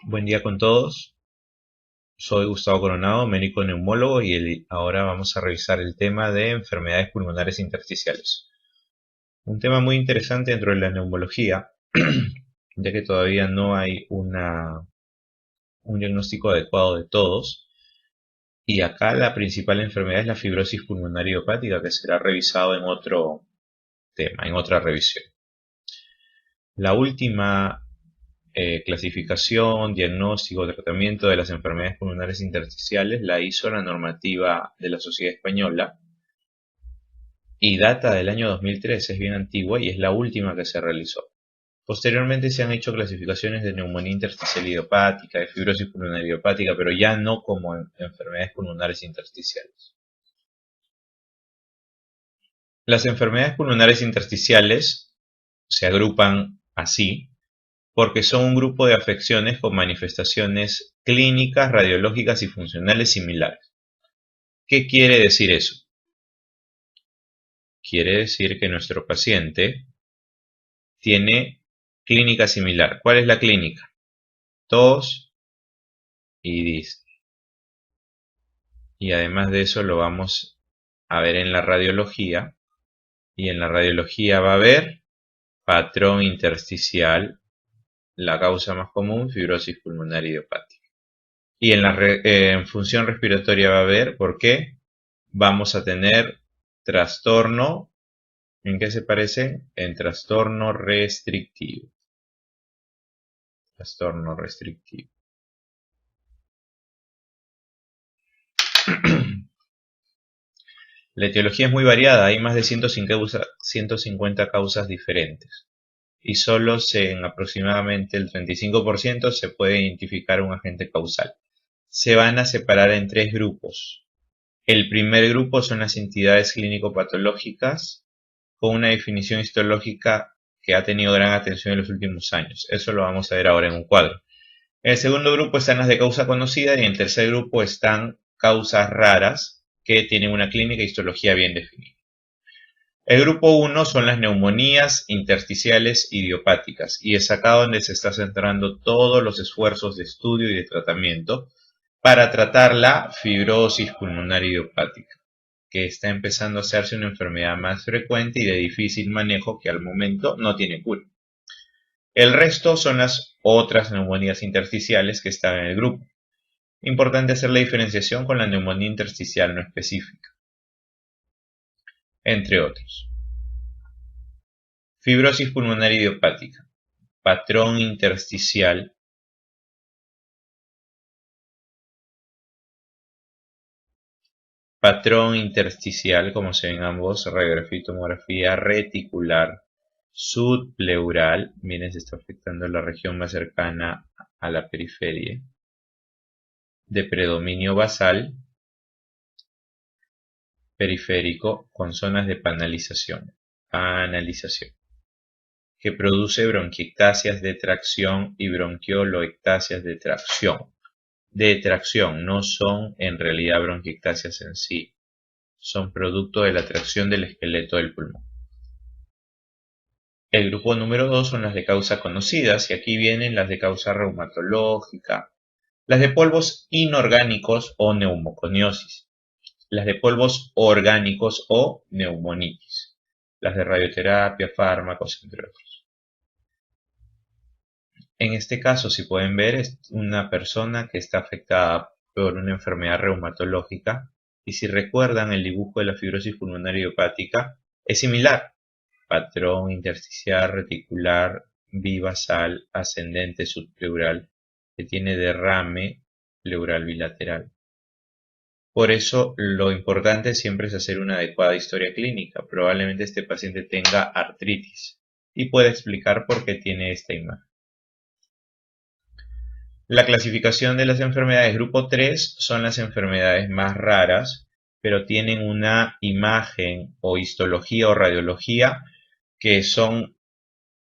Buen día con todos. Soy Gustavo Coronado, médico neumólogo y ahora vamos a revisar el tema de enfermedades pulmonares intersticiales. Un tema muy interesante dentro de la neumología, ya que todavía no hay un diagnóstico adecuado de todos. Y acá la principal enfermedad es la fibrosis pulmonar idiopática, que será revisado en otro tema, en otra revisión. La última clasificación, diagnóstico, tratamiento de las enfermedades pulmonares intersticiales la hizo la normativa de la Sociedad Española y data del año 2003, es bien antigua y es la última que se realizó. Posteriormente se han hecho clasificaciones de neumonía intersticial idiopática, de fibrosis pulmonar idiopática, pero ya no como enfermedades pulmonares intersticiales. Las enfermedades pulmonares intersticiales se agrupan así porque son un grupo de afecciones con manifestaciones clínicas, radiológicas y funcionales similares. ¿Qué quiere decir eso? Quiere decir que nuestro paciente tiene clínica similar. ¿Cuál es la clínica? Tos y disnea. Y además de eso lo vamos a ver en la radiología. Y en la radiología va a haber patrón intersticial, la causa más común, fibrosis pulmonar idiopática. Y en función respiratoria va a haber, ¿por qué? Vamos a tener trastorno. ¿En qué se parece? En trastorno restrictivo. Trastorno restrictivo. La etiología es muy variada, hay más de 150 causas diferentes y solo en aproximadamente el 35% se puede identificar un agente causal. Se van a separar en tres grupos. El primer grupo son las entidades clínico-patológicas con una definición histológica que ha tenido gran atención en los últimos años. Eso lo vamos a ver ahora en un cuadro. En el segundo grupo están las de causa conocida y en el tercer grupo están causas raras que tienen una clínica e histología bien definida. El grupo 1 son las neumonías intersticiales idiopáticas y es acá donde se está centrando todos los esfuerzos de estudio y de tratamiento para tratar la fibrosis pulmonar idiopática, que está empezando a hacerse una enfermedad más frecuente y de difícil manejo que al momento no tiene cura. El resto son las otras neumonías intersticiales que están en el grupo. Importante hacer la diferenciación con la neumonía intersticial no específica, entre otros. Fibrosis pulmonar idiopática, patrón intersticial, como se ven ambos, radiografía y tomografía reticular, subpleural, miren, se está afectando la región más cercana a la periferia, de predominio basal, periférico, con zonas de panalización, que produce bronquiectasias de tracción y bronquioloectasias de tracción, no son en realidad bronquiectasias en sí, son producto de la tracción del esqueleto del pulmón. El grupo número 2 son las de causa conocidas y aquí vienen las de causa reumatológica, las de polvos inorgánicos o neumoconiosis, las de polvos orgánicos o neumonitis, las de radioterapia, fármacos, entre otros. En este caso, si pueden ver, es una persona que está afectada por una enfermedad reumatológica y si recuerdan el dibujo de la fibrosis pulmonar idiopática, es similar. Patrón intersticial reticular bivasal ascendente subpleural que tiene derrame pleural bilateral. Por eso lo importante siempre es hacer una adecuada historia clínica. Probablemente este paciente tenga artritis y puede explicar por qué tiene esta imagen. La clasificación de las enfermedades grupo 3 son las enfermedades más raras, pero tienen una imagen o histología o radiología que son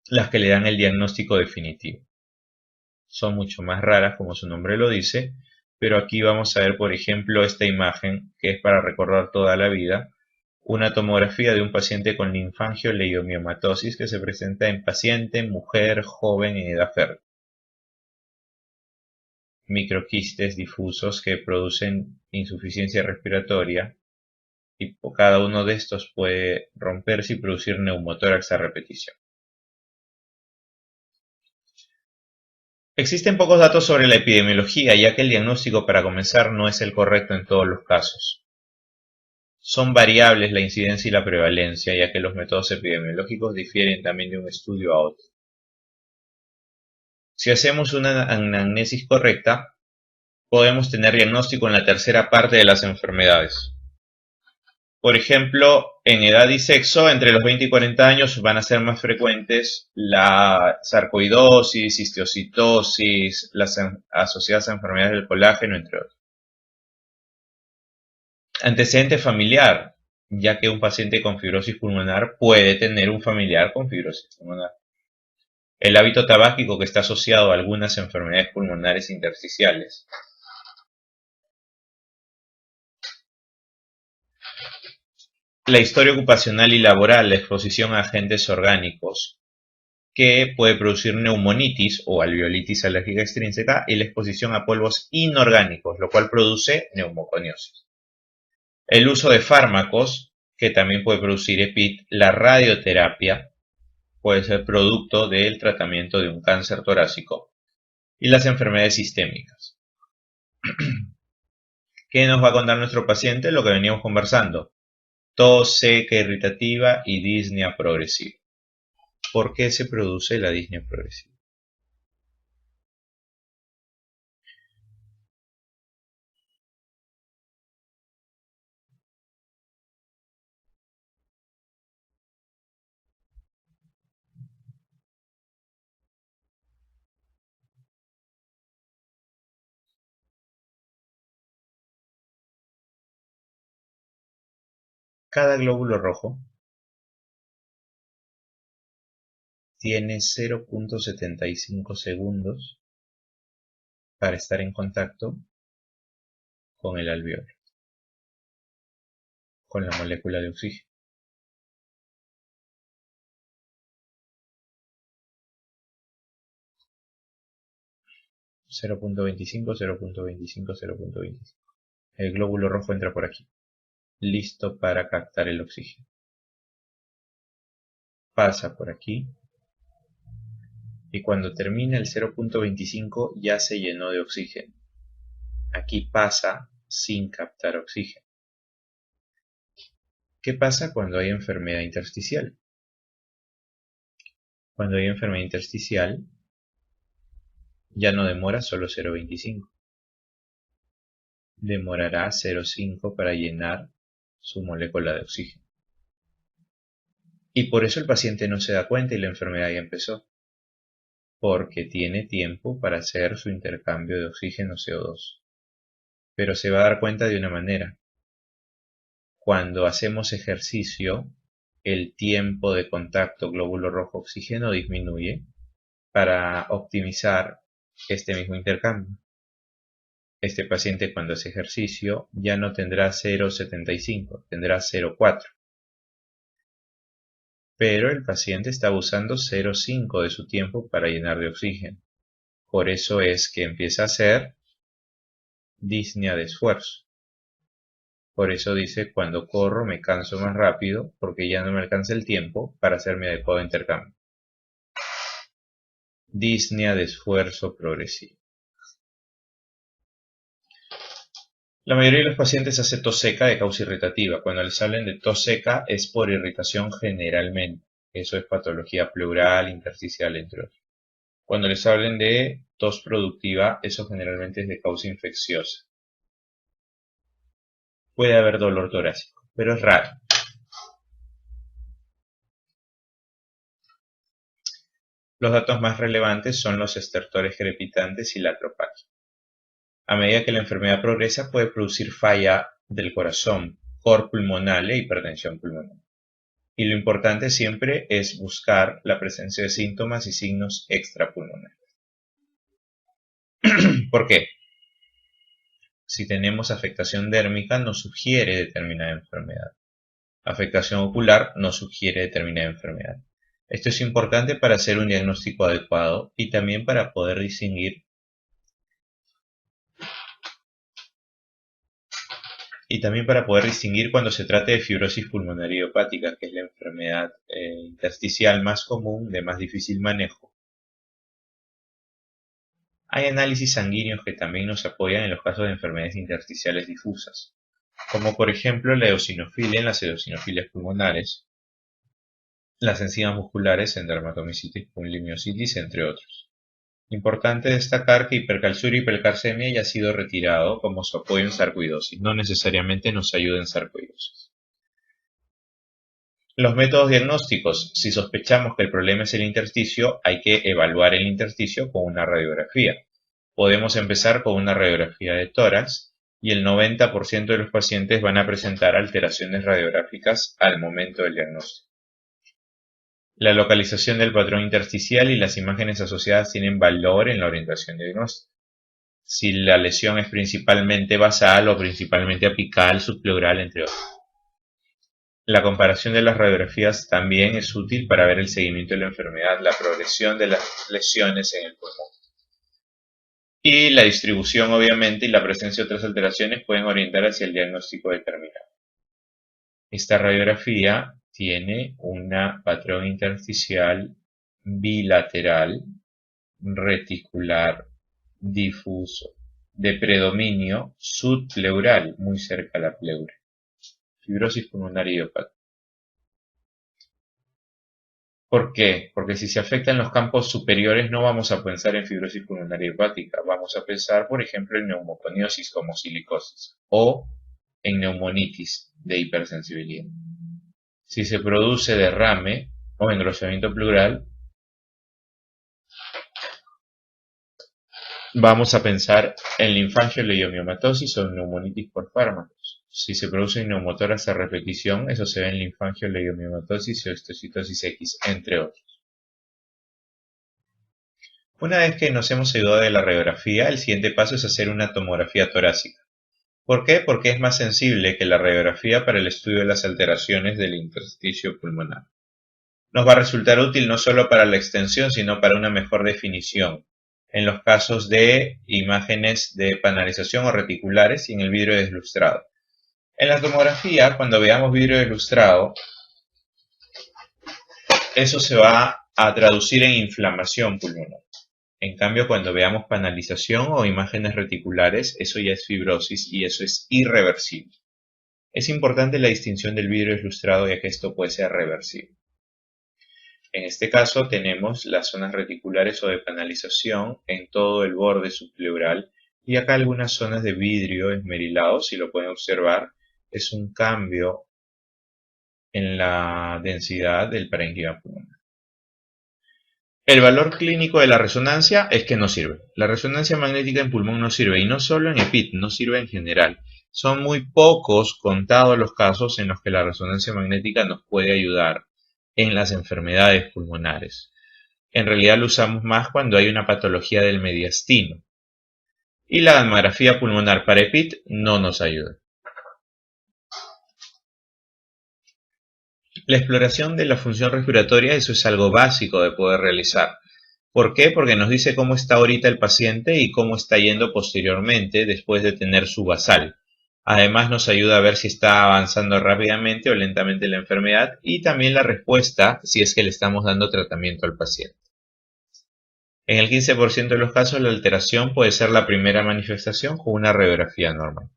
las que le dan el diagnóstico definitivo. Son mucho más raras, como su nombre lo dice, pero aquí vamos a ver, por ejemplo, esta imagen que es para recordar toda la vida, una tomografía de un paciente con linfangioleidomiomatosis que se presenta en paciente, mujer, joven en edad fértil. microquistes difusos que producen insuficiencia respiratoria y cada uno de estos puede romperse y producir neumotórax a repetición. Existen pocos datos sobre la epidemiología, ya que el diagnóstico para comenzar no es el correcto en todos los casos. Son variables la incidencia y la prevalencia, ya que los métodos epidemiológicos difieren también de un estudio a otro. Si hacemos una anamnesis correcta, podemos tener diagnóstico en la tercera parte de las enfermedades. Por ejemplo, en edad y sexo, entre los 20 y 40 años van a ser más frecuentes la sarcoidosis, histiocitosis, las asociadas a enfermedades del colágeno, entre otros. Antecedente familiar, ya que un paciente con fibrosis pulmonar puede tener un familiar con fibrosis pulmonar. El hábito tabáquico que está asociado a algunas enfermedades pulmonares intersticiales. La historia ocupacional y laboral, la exposición a agentes orgánicos, que puede producir neumonitis o alveolitis alérgica extrínseca, y la exposición a polvos inorgánicos, lo cual produce neumoconiosis. El uso de fármacos, que también puede producir EPIT, la radioterapia, puede ser producto del tratamiento de un cáncer torácico, y las enfermedades sistémicas. ¿Qué nos va a contar nuestro paciente? Lo que veníamos conversando. Tos seca irritativa y disnea progresiva. ¿Por qué se produce la disnea progresiva? Cada glóbulo rojo tiene 0.75 segundos para estar en contacto con el alveolo, con la molécula de oxígeno. 0.25, 0.25, 0.25. El glóbulo rojo entra por aquí, listo para captar el oxígeno. Pasa por aquí y cuando termina el 0.25 ya se llenó de oxígeno. Aquí pasa sin captar oxígeno. ¿Qué pasa cuando hay enfermedad intersticial? Cuando hay enfermedad intersticial ya no demora solo 0.25. Demorará 0.5 para llenar su molécula de oxígeno. Y por eso el paciente no se da cuenta y la enfermedad ya empezó. Porque tiene tiempo para hacer su intercambio de oxígeno CO2. Pero se va a dar cuenta de una manera. Cuando hacemos ejercicio, el tiempo de contacto glóbulo rojo oxígeno disminuye para optimizar este mismo intercambio. Este paciente cuando hace ejercicio ya no tendrá 0.75, tendrá 0.4. Pero el paciente está usando 0.5 de su tiempo para llenar de oxígeno. Por eso es que empieza a hacer disnea de esfuerzo. Por eso dice, cuando corro me canso más rápido porque ya no me alcanza el tiempo para hacer mi adecuado intercambio. Disnea de esfuerzo progresivo. La mayoría de los pacientes hace tos seca de causa irritativa. Cuando les hablen de tos seca es por irritación generalmente. Eso es patología pleural, intersticial, entre otros. Cuando les hablen de tos productiva, eso generalmente es de causa infecciosa. Puede haber dolor torácico, pero es raro. Los datos más relevantes son los estertores crepitantes y la atropaquia. A medida que la enfermedad progresa, puede producir falla del corazón, cor pulmonale e hipertensión pulmonar. Y lo importante siempre es buscar la presencia de síntomas y signos extrapulmonares. ¿Por qué? Si tenemos afectación dérmica, nos sugiere determinada enfermedad. Afectación ocular nos sugiere determinada enfermedad. Esto es importante para hacer un diagnóstico adecuado y también para poder distinguir y también para poder distinguir cuando se trate de fibrosis pulmonar idiopática, que es la enfermedad intersticial más común, de más difícil manejo. Hay análisis sanguíneos que también nos apoyan en los casos de enfermedades intersticiales difusas, como por ejemplo la eosinofilia en las eosinofilias pulmonares, las enzimas musculares en dermatomicitis pulmomiositis, entre otros. Importante destacar que hipercalciuria y hipercalcemia ya ha sido retirado como su apoyo en sarcoidosis, no necesariamente nos ayuda en sarcoidosis. Los métodos diagnósticos: si sospechamos que el problema es el intersticio, hay que evaluar el intersticio con una radiografía. Podemos empezar con una radiografía de tórax y el 90% de los pacientes van a presentar alteraciones radiográficas al momento del diagnóstico. La localización del patrón intersticial y las imágenes asociadas tienen valor en la orientación diagnóstica. Si la lesión es principalmente basal o principalmente apical, subpleural, entre otros. La comparación de las radiografías también es útil para ver el seguimiento de la enfermedad, la progresión de las lesiones en el pulmón. Y la distribución, obviamente, y la presencia de otras alteraciones pueden orientar hacia el diagnóstico determinado. Esta radiografía tiene un patrón intersticial bilateral, reticular, difuso, de predominio subpleural, muy cerca a la pleura. Fibrosis pulmonar idiopática. ¿Por qué? Porque si se afectan los campos superiores no vamos a pensar en fibrosis pulmonar idiopática, vamos a pensar, por ejemplo, en neumoconiosis como silicosis o en neumonitis de hipersensibilidad. Si se produce derrame o engrosamiento pleural, vamos a pensar en linfangioliyomiomatosis o en neumonitis por fármacos. Si se produce neumotórax a repetición, eso se ve en linfangioliyomiomatosis o histocitosis X, entre otros. Una vez que nos hemos ayudado de la radiografía, el siguiente paso es hacer una tomografía torácica. ¿Por qué? Porque es más sensible que la radiografía para el estudio de las alteraciones del intersticio pulmonar. Nos va a resultar útil no solo para la extensión, sino para una mejor definición en los casos de imágenes de panalización o reticulares y en el vidrio deslustrado. En la tomografía, cuando veamos vidrio deslustrado, eso se va a traducir en inflamación pulmonar. En cambio, cuando veamos panalización o imágenes reticulares, eso ya es fibrosis y eso es irreversible. Es importante la distinción del vidrio deslustrado, ya que esto puede ser reversible. En este caso tenemos las zonas reticulares o de panalización en todo el borde subpleural y acá algunas zonas de vidrio esmerilado, si lo pueden observar, es un cambio en la densidad del parénquima pulmonar. El valor clínico de la resonancia es que no sirve. La resonancia magnética en pulmón no sirve, y no solo en EPIT, no sirve en general. Son muy pocos, contados los casos en los que la resonancia magnética nos puede ayudar en las enfermedades pulmonares. En realidad lo usamos más cuando hay una patología del mediastino. Y la gammagrafía pulmonar para EPIT no nos ayuda. La exploración de la función respiratoria, eso es algo básico de poder realizar. ¿Por qué? Porque nos dice cómo está ahorita el paciente y cómo está yendo posteriormente después de tener su basal. Además nos ayuda a ver si está avanzando rápidamente o lentamente la enfermedad y también la respuesta si es que le estamos dando tratamiento al paciente. En el 15% de los casos la alteración puede ser la primera manifestación con una radiografía normal.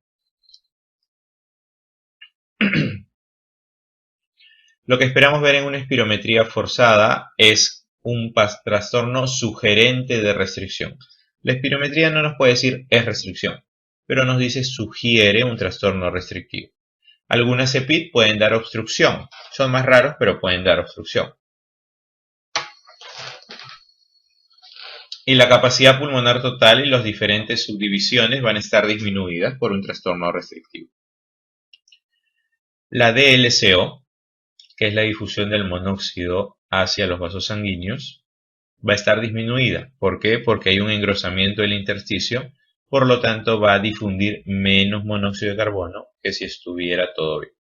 Lo que esperamos ver en una espirometría forzada es un trastorno sugerente de restricción. La espirometría no nos puede decir es restricción, pero nos dice sugiere un trastorno restrictivo. Algunas EPIT pueden dar obstrucción, son más raros pero pueden dar obstrucción. Y la capacidad pulmonar total y las diferentes subdivisiones van a estar disminuidas por un trastorno restrictivo. La DLCO, que es la difusión del monóxido hacia los vasos sanguíneos, va a estar disminuida. ¿Por qué? Porque hay un engrosamiento del intersticio, por lo tanto va a difundir menos monóxido de carbono que si estuviera todo bien.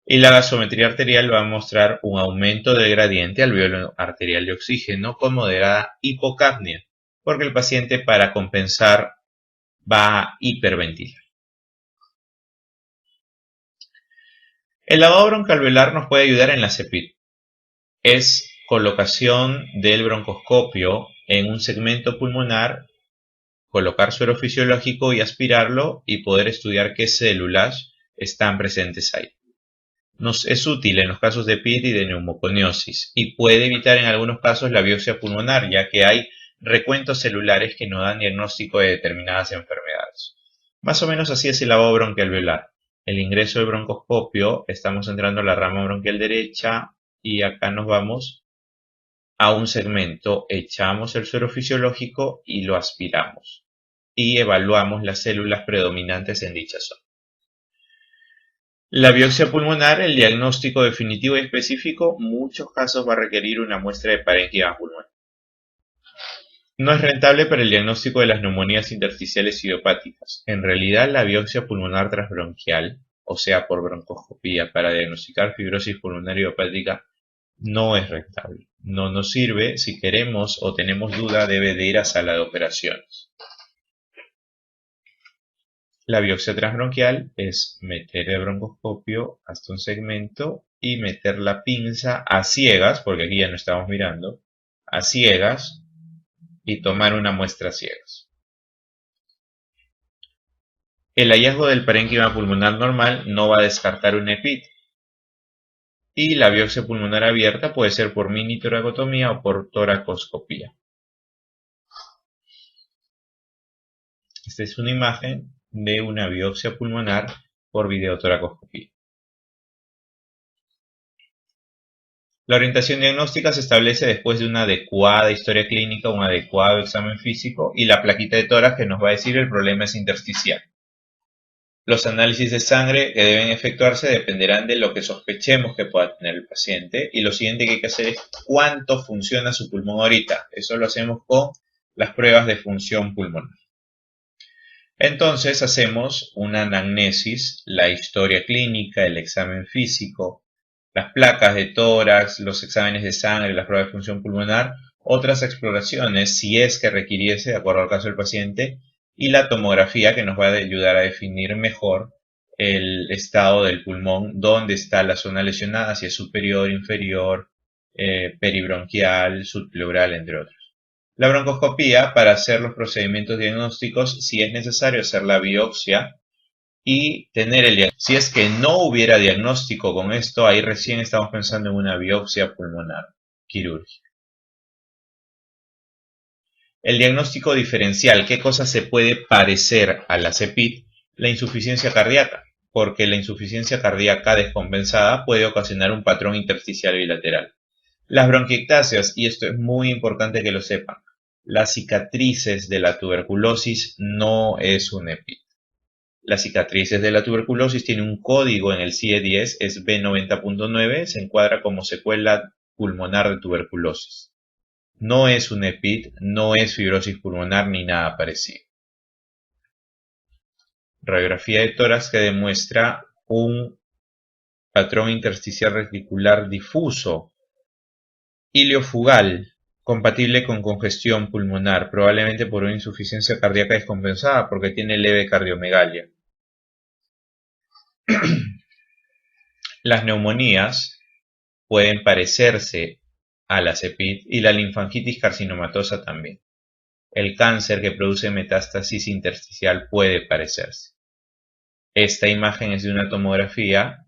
Y la gasometría arterial va a mostrar un aumento del gradiente alveolo arterial de oxígeno con moderada hipocapnia, porque el paciente para compensar va a hiperventilar. El lavado broncoalveolar nos puede ayudar en la CEPID. Es colocación del broncoscopio en un segmento pulmonar, colocar suero fisiológico y aspirarlo y poder estudiar qué células están presentes ahí. Nos es útil en los casos de PID y de neumoconiosis y puede evitar en algunos casos la biopsia pulmonar, ya que hay recuentos celulares que no dan diagnóstico de determinadas enfermedades. Más o menos así es el lavado bronquialveolar. El ingreso del broncoscopio, estamos entrando a la rama bronquial derecha y acá nos vamos a un segmento, echamos el suero fisiológico y lo aspiramos y evaluamos las células predominantes en dicha zona. La biopsia pulmonar, el diagnóstico definitivo y específico, muchos casos va a requerir una muestra de parénquima pulmonar. No es rentable para el diagnóstico de las neumonías intersticiales idiopáticas. En realidad, la biopsia pulmonar transbronquial, o sea, por broncoscopía, para diagnosticar fibrosis pulmonar idiopática, no es rentable. No nos sirve. Si queremos o tenemos duda, debe de ir a sala de operaciones. La biopsia transbronquial es meter el broncoscopio hasta un segmento y meter la pinza a ciegas, porque aquí ya no estamos mirando, a ciegas y tomar una muestra a ciegas. El hallazgo del parénquima pulmonar normal no va a descartar un EPIT. Y la biopsia pulmonar abierta puede ser por mini toracotomía o por toracoscopía. Esta es una imagen de una biopsia pulmonar por videotoracoscopía. La orientación diagnóstica se establece después de una adecuada historia clínica, un adecuado examen físico y la plaquita de tórax que nos va a decir el problema es intersticial. Los análisis de sangre que deben efectuarse dependerán de lo que sospechemos que pueda tener el paciente y lo siguiente que hay que hacer es cuánto funciona su pulmón ahorita. Eso lo hacemos con las pruebas de función pulmonar. Entonces hacemos una anamnesis, la historia clínica, el examen físico, las placas de tórax, los exámenes de sangre, las pruebas de función pulmonar, otras exploraciones si es que requiriese, de acuerdo al caso del paciente, y la tomografía que nos va a ayudar a definir mejor el estado del pulmón, dónde está la zona lesionada, si es superior, inferior, peribronquial, subpleural, entre otros. La broncoscopía para hacer los procedimientos diagnósticos, si es necesario hacer la biopsia y tener el diagnóstico. Si es que no hubiera diagnóstico con esto, ahí recién estamos pensando en una biopsia pulmonar quirúrgica. El diagnóstico diferencial, ¿qué cosa se puede parecer a la CEPID? La insuficiencia cardíaca, porque la insuficiencia cardíaca descompensada puede ocasionar un patrón intersticial bilateral. Las bronquiectasias, y esto es muy importante que lo sepan, las cicatrices de la tuberculosis no es un EPID. Las cicatrices de la tuberculosis tienen un código en el CIE-10, es B90.9, se encuadra como secuela pulmonar de tuberculosis. No es un EPID, no es fibrosis pulmonar ni nada parecido. Radiografía de tórax que demuestra un patrón intersticial reticular difuso, iliofugal, compatible con congestión pulmonar, probablemente por una insuficiencia cardíaca descompensada porque tiene leve cardiomegalia. Las neumonías pueden parecerse a la CEPID y la linfangitis carcinomatosa también. El cáncer que produce metástasis intersticial puede parecerse. Esta imagen es de una tomografía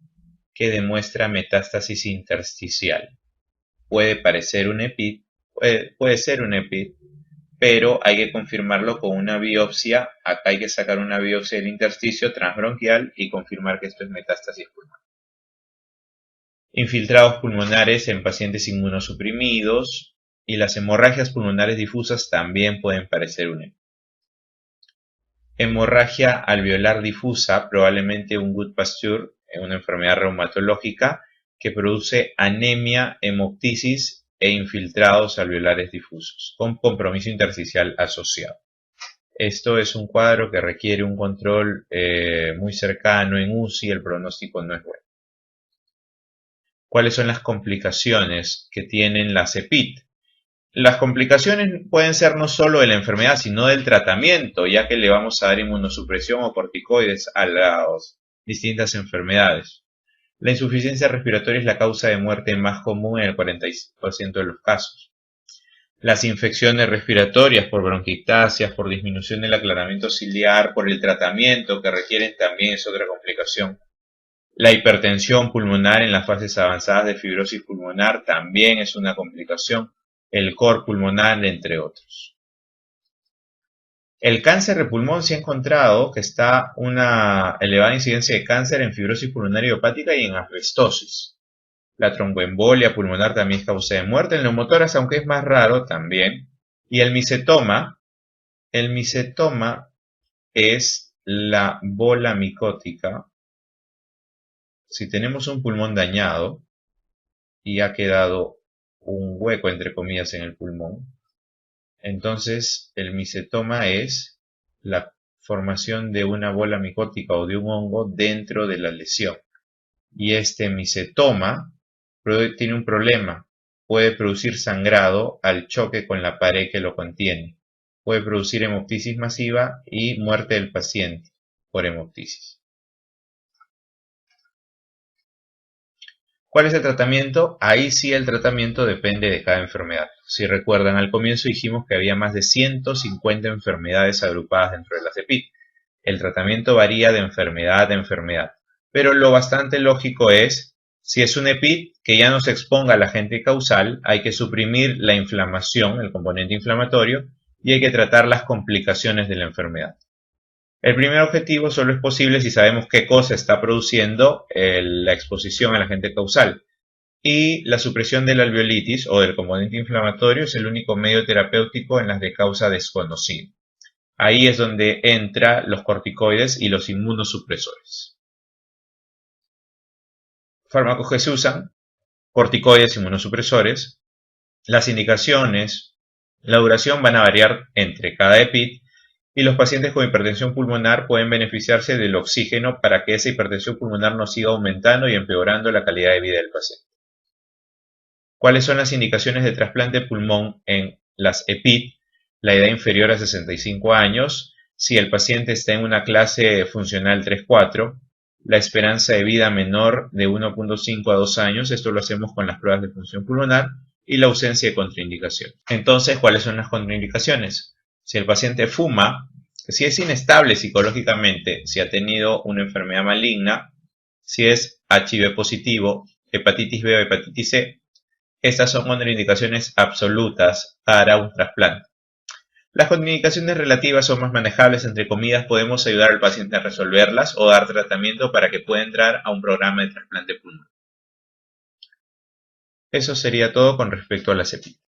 que demuestra metástasis intersticial. Puede parecer un EPID, puede ser un EPID, pero hay que confirmarlo con una biopsia. Acá hay que sacar una biopsia del intersticio transbronquial y confirmar que esto es metástasis pulmonar. Infiltrados pulmonares en pacientes inmunosuprimidos y las hemorragias pulmonares difusas también pueden parecer un EPID. Hemorragia alveolar difusa, probablemente un Goodpasture, una enfermedad reumatológica que produce anemia, hemoptisis e infiltrados alveolares difusos, con compromiso intersticial asociado. Esto es un cuadro que requiere un control muy cercano en UCI, el pronóstico no es bueno. ¿Cuáles son las complicaciones que tienen la CEPID? Las complicaciones pueden ser no solo de la enfermedad, sino del tratamiento, ya que le vamos a dar inmunosupresión o corticoides a las distintas enfermedades. La insuficiencia respiratoria es la causa de muerte más común en el 46% de los casos. Las infecciones respiratorias por bronquiectasias, por disminución del aclaramiento ciliar, por el tratamiento que requieren también es otra complicación. La hipertensión pulmonar en las fases avanzadas de fibrosis pulmonar también es una complicación. El cor pulmonar, entre otros. El cáncer de pulmón se ha encontrado que está una elevada incidencia de cáncer en fibrosis pulmonar idiopática y en asbestosis. La tromboembolia pulmonar también es causa de muerte. El neumotórax, aunque es más raro, también. Y el micetoma es la bola micótica. Si tenemos un pulmón dañado y ha quedado un hueco, entre comillas, en el pulmón, entonces el micetoma es la formación de una bola micótica o de un hongo dentro de la lesión. Y este micetoma tiene un problema. Puede producir sangrado al choque con la pared que lo contiene. Puede producir hemoptisis masiva y muerte del paciente por hemoptisis. ¿Cuál es el tratamiento? Ahí sí el tratamiento depende de cada enfermedad. Si recuerdan, al comienzo dijimos que había más de 150 enfermedades agrupadas dentro de la CEPID. El tratamiento varía de enfermedad a enfermedad, pero lo bastante lógico es, si es un EPID que ya no se exponga al agente causal, hay que suprimir la inflamación, el componente inflamatorio, y hay que tratar las complicaciones de la enfermedad. El primer objetivo solo es posible si sabemos qué cosa está produciendo la exposición al agente causal. Y la supresión de la alveolitis o del componente inflamatorio es el único medio terapéutico en las de causa desconocida. Ahí es donde entran los corticoides y los inmunosupresores. Fármacos que se usan, corticoides, inmunosupresores. Las indicaciones, la duración van a variar entre cada EPID. Y los pacientes con hipertensión pulmonar pueden beneficiarse del oxígeno para que esa hipertensión pulmonar no siga aumentando y empeorando la calidad de vida del paciente. ¿Cuáles son las indicaciones de trasplante de pulmón en las EPID? La edad inferior a 65 años, si el paciente está en una clase funcional 3-4, la esperanza de vida menor de 1.5 a 2 años, esto lo hacemos con las pruebas de función pulmonar, y la ausencia de contraindicación. Entonces, ¿cuáles son las contraindicaciones? Si el paciente fuma, si es inestable psicológicamente, si ha tenido una enfermedad maligna, si es HIV positivo, hepatitis B o hepatitis C, estas son contraindicaciones absolutas para un trasplante. Las contraindicaciones relativas son más manejables, entre comillas, podemos ayudar al paciente a resolverlas o dar tratamiento para que pueda entrar a un programa de trasplante pulmonar. Eso sería todo con respecto a la CEPID.